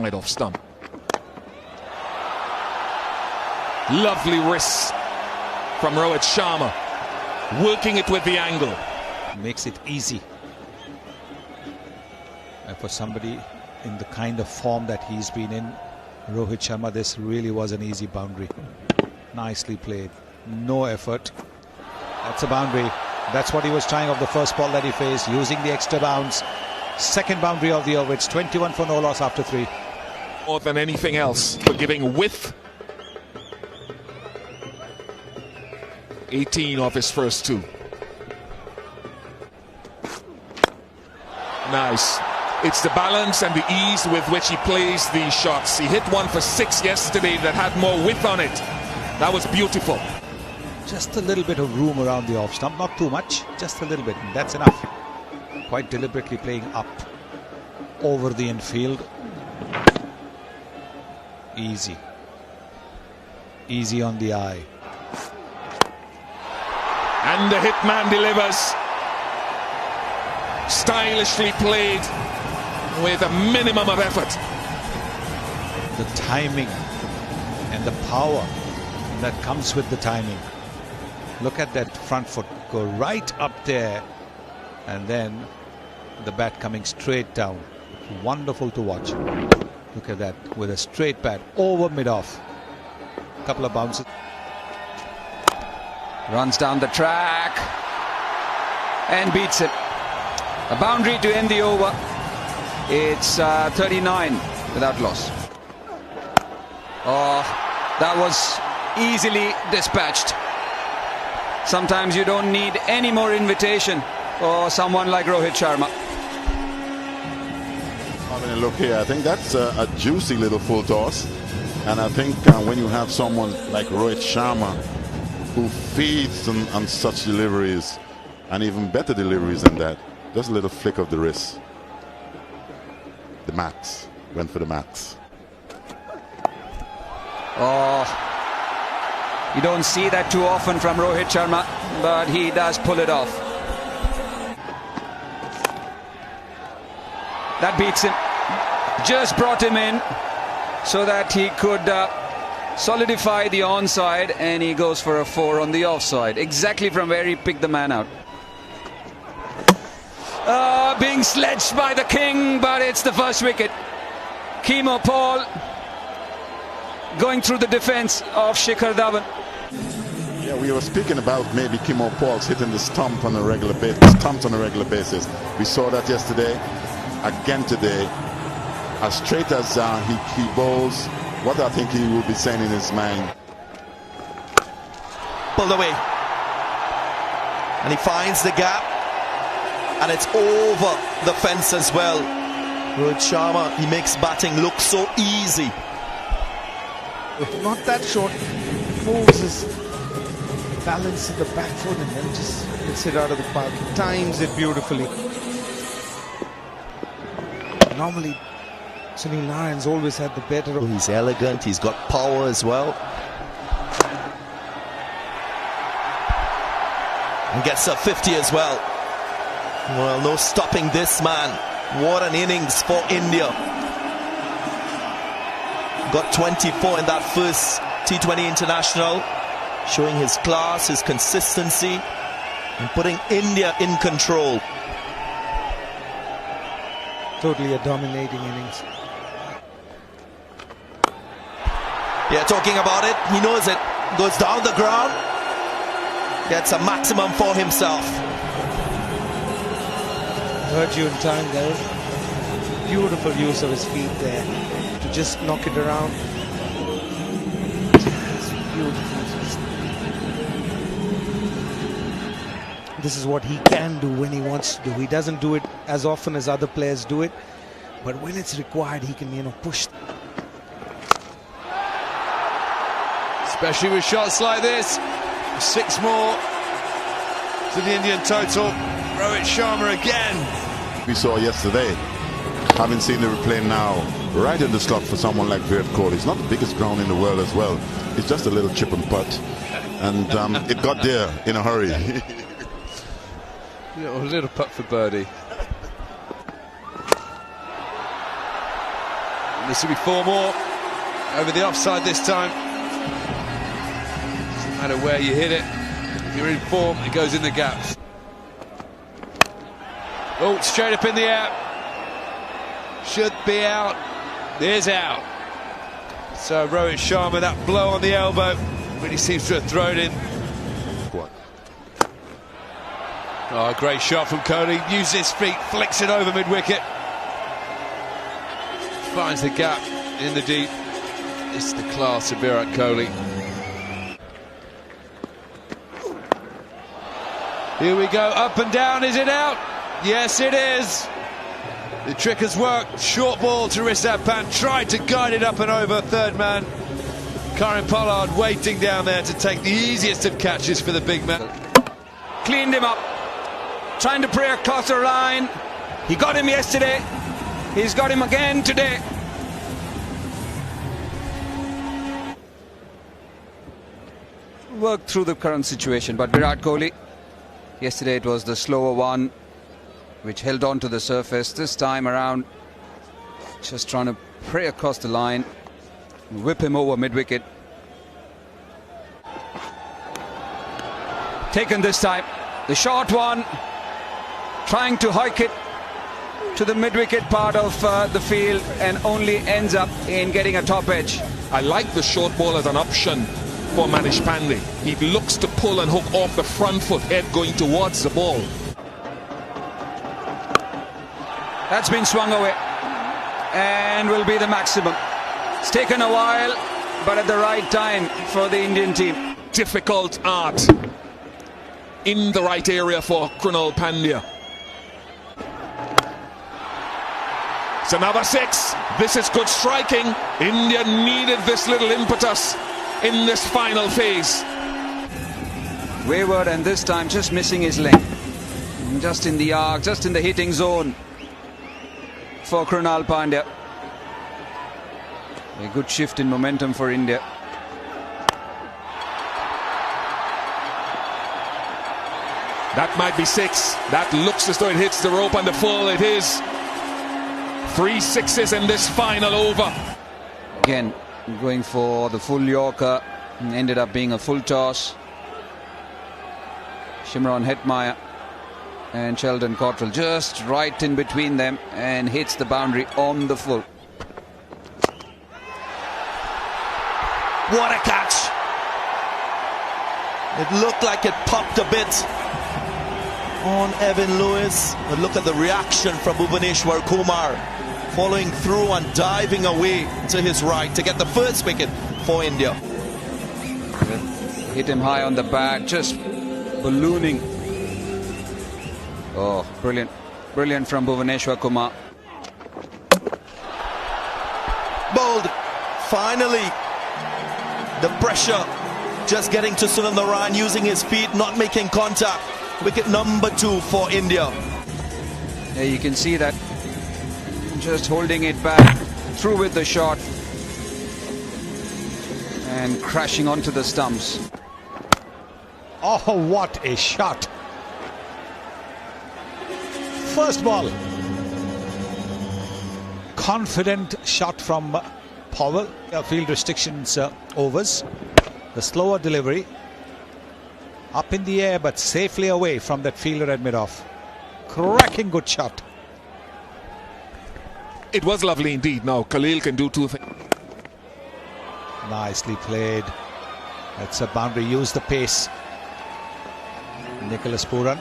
Right off stump. Lovely wrist from Rohit Sharma, working it with the angle. Makes it easy. And for somebody in the kind of form that he's been in, Rohit Sharma, this really was an easy boundary. Nicely played. No effort. That's a boundary. That's what he was trying of the first ball that he faced, using the extra bounce. Second boundary of the over. It's 21 for no loss after 3. More than anything else for giving width. 18 off his first 2. Nice. It's the balance and the ease with which he plays these shots. He hit one for 6 yesterday that had more width on it. That was beautiful. Just a little bit of room around the off stump, not too much, just a little bit, and that's enough. Quite deliberately playing up over the infield. Easy. Easy on the eye. And the hitman delivers. Stylishly played with a minimum of effort. The timing and the power that comes with the timing. Look at that front foot go right up there, and then the bat coming straight down. Wonderful to watch. Look at that, with a straight bat over mid-off. Couple of bounces. Runs down the track and beats it. A boundary to end the over. It's 39 without loss. Oh, that was easily dispatched. Sometimes you don't need any more invitation for someone like Rohit Sharma. Having a look here, I think that's a juicy little full toss. And I think when you have someone like Rohit Sharma who feeds on such deliveries, and even better deliveries than that, just a little flick of the wrist. The max. Went for the max. Oh, you don't see that too often from Rohit Sharma, but he does pull it off. That beats him. Just brought him in so that he could solidify the onside, and he goes for a 4 on the offside, exactly from where he picked the man out. Being sledged by the king, but it's the first wicket. Kemo Paul going through the defense of Shikhar Dhawan. Yeah, we were speaking about maybe Kemo Paul's hitting the stump on a regular basis. We saw that yesterday, again today. As straight as he bowls, what I think he will be saying in his mind. Pulled away, and he finds the gap, and it's over the fence as well. Rohit Sharma, he makes batting look so easy. Not that short, moves his balance in the back foot and then just hits it out of the park. He times it beautifully. Normally Sunil Narayan's always had the better of. He's elegant, he's got power as well. And gets a 50 as well. Well, no stopping this man. What an innings for India. Got 24 in that first T20 international, showing his class, his consistency, and putting India in control. Totally a dominating innings. Yeah, talking about it, he knows it. Goes down the ground, gets a maximum for himself. Heard you in time there. Beautiful use of his feet there to just knock it around. It's beautiful. This is what he can do when he wants to do. He doesn't do it as often as other players do it, but when it's required, he can, push. Especially with shots like this. 6 more to the Indian total. Rohit Sharma again. We saw yesterday, having seen the replay now, right in the slot for someone like Virat Kohli. It's not the biggest ground in the world as well. It's just a little chip and putt, and it got there in a hurry. A little putt for birdie. And this will be 4 more. Over the offside this time. Doesn't matter where you hit it. If you're in form, it goes in the gaps. Oh, straight up in the air. Should be out. Is out. So Rohit Sharma, that blow on the elbow, really seems to have thrown in. What? Oh, great shot from Kohli. Uses his feet, flicks it over mid-wicket. Finds the gap in the deep. It's the class of Virat Kohli. Here we go, up and down. Is it out? Yes, it is. The trick has worked. Short ball to Rishabh Pant. Tried to guide it up and over. Third man, Karen Pollard, waiting down there to take the easiest of catches for the big man. Cleaned him up. Trying to pray across the line. He got him yesterday. He's got him again today. Worked through the current situation, but Virat Kohli, yesterday it was the slower one which held on to the surface. This time around, just trying to pray across the line, whip him over mid-wicket. Taken this time, the short one, trying to hike it to the mid-wicket part of the field, and only ends up in getting a top edge. I like the short ball as an option for Manish Pandey. He looks to pull and hook off the front foot, head going towards the ball. That's been swung away and will be the maximum. It's taken a while, but at the right time for the Indian team. Difficult art in the right area for Krunal Pandya. It's another 6. This is good striking. India needed this little impetus in this final phase. Wayward, and this time just missing his leg. Just in the arc, just in the hitting zone for Krunal Pandya. A good shift in momentum for India. That might be 6. That looks as though it hits the rope on the full. It is 3 6s in this final over. Again, going for the full Yorker. Ended up being a full toss. Shimron Hetmeyer and Sheldon Cottrell just right in between them and hits the boundary on the full. What a catch! It looked like it popped a bit on Evan Lewis, but look at the reaction from Bhuvaneshwar Kumar, following through and diving away to his right to get the first wicket for India. Hit him high on the bat, just ballooning. Oh, brilliant. Brilliant from Bhuvaneshwar Kumar. Bowled. Finally, the pressure just getting to Sunil Narine, using his feet, not making contact. Wicket number 2 for India. Yeah, you can see that. Just holding it back, through with the shot and crashing onto the stumps. Oh, what a shot. First ball. Confident shot from Powell. Field restrictions overs. The slower delivery. Up in the air, but safely away from that fielder at mid-off. Cracking good shot. It was lovely indeed. Now Khalil can do 2 things. Nicely played. That's a boundary. Use the pace. Nicholas Pooran.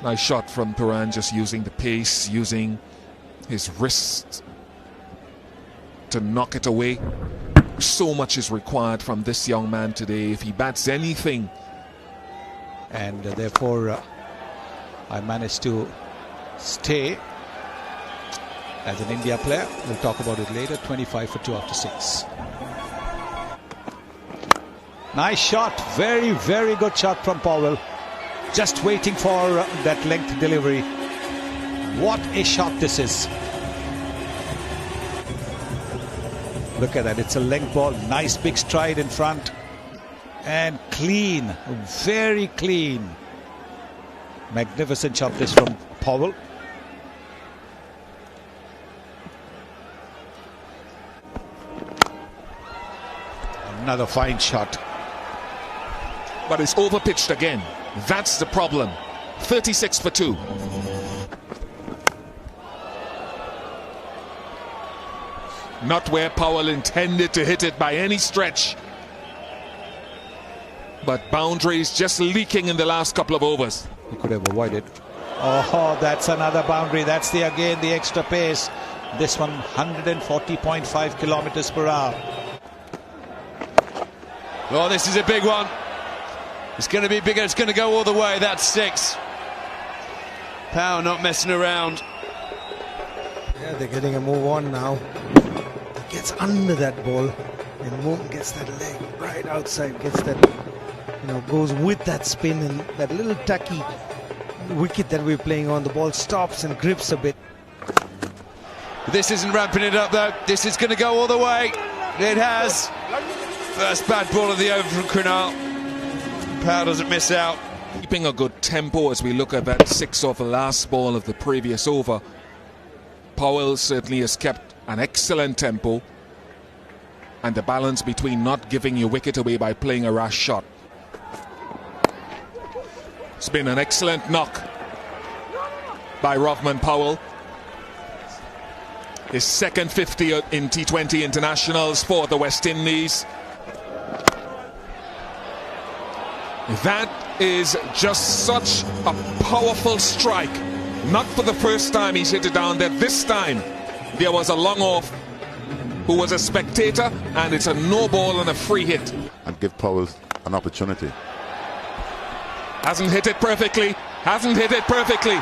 Nice shot from Pooran, just using the pace, using his wrist to knock it away. So much is required from this young man today. If he bats anything. And therefore I managed to stay as an India player. We'll talk about it later. 25 for 2 after 6. Nice shot. Very, very good shot from Powell. Just waiting for that length delivery. What a shot this is. Look at that. It's a length ball. Nice big stride in front. And clean. Very clean. Magnificent shot this from Powell. Another fine shot. But it's overpitched again. That's the problem. 36 for 2. Not where Powell intended to hit it by any stretch. But boundaries just leaking in the last couple of overs. He could have avoided. Oh, that's another boundary. That's the extra pace. This one 140.5 kilometers per hour. Oh, this is a big one. It's going to be bigger. It's going to go all the way. That's 6. Powell not messing around. Yeah, they're getting a move on now. Gets under that ball and Moon gets that leg right outside, gets that, goes with that spin, and that little tucky wicket that we're playing on, the ball stops and grips a bit. This isn't ramping it up though. This is going to go all the way. It has. First bad ball of the over from Krunal. Powell doesn't miss out. Keeping a good tempo as we look at that 6 off the last ball of the previous over. Powell certainly has kept an excellent tempo and the balance between not giving your wicket away by playing a rash shot. It's been an excellent knock by Rovman Powell. His second 50 in T20 internationals for the West Indies. That is just such a powerful strike. Not for the first time he's hit it down there. This time there was a long off who was a spectator, and it's a no ball and a free hit. And give Powell an opportunity. Hasn't hit it perfectly. Hasn't hit it perfectly.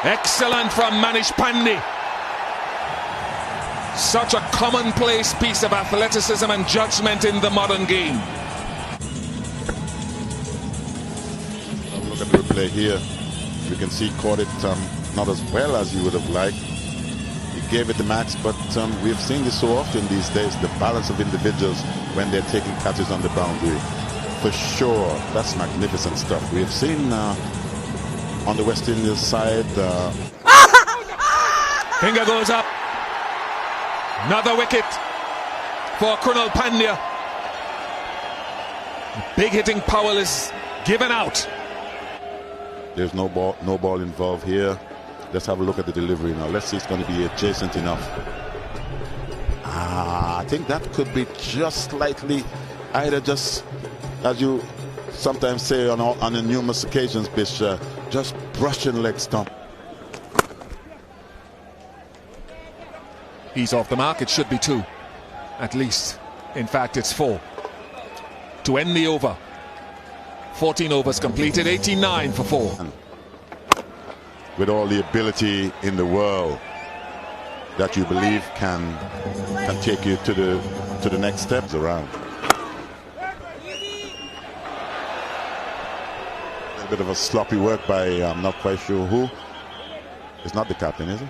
Excellent from Manish Pandey. Such a commonplace piece of athleticism and judgment in the modern game. Look at the replay here. You can see he caught it not as well as you would have liked. He gave it the max, but we've seen this so often these days, the balance of individuals when they're taking catches on the boundary. For sure, that's magnificent stuff. We have seen on the West Indies side. Finger goes up. Another wicket for Krunal Pandya. Big hitting Powell is given out. There's no ball involved here. Let's have a look at the delivery now. Let's see, it's going to be adjacent enough. I think that could be just slightly, either just, as you sometimes say on numerous occasions, Bish, just brushing leg stump. He's off the mark. It should be 2 at least. In fact, it's 4 to end the over. 14 overs completed, 89 for 4. With all the ability in the world that you believe can take you to the next steps around. A bit of a sloppy work by I'm not quite sure who. It's not the captain, is it?